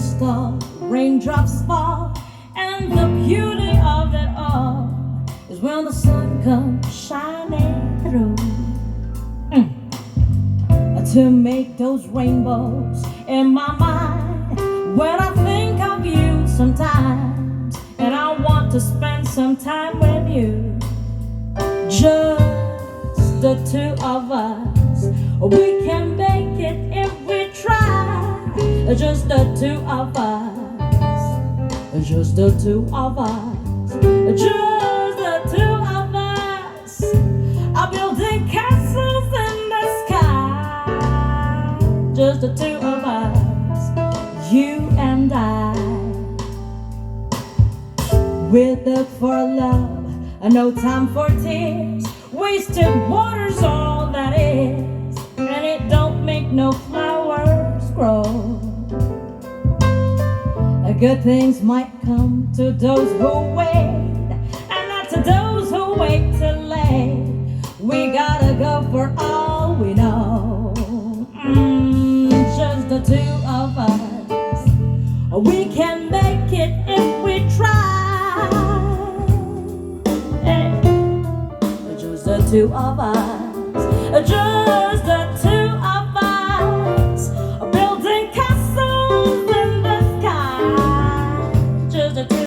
crystal raindrops fall, and the beauty of it all is when the sun comes shining through. To make those rainbows in my mind when I think of you sometimes, and I want to spend some time with you. Just the two of us, we can make it if we try. Just the two of us, just the two of us, just the two of us are building castles in the sky. Just the two of us, you and I. We look for love, no time for tears. Wasted water's all that is, and it don't make no flowers grow. Good things might come to those who wait, and not to those who wait too late. We gotta go for all we know. Just the two of us, we can make it if we try. Hey. Just the two of us, just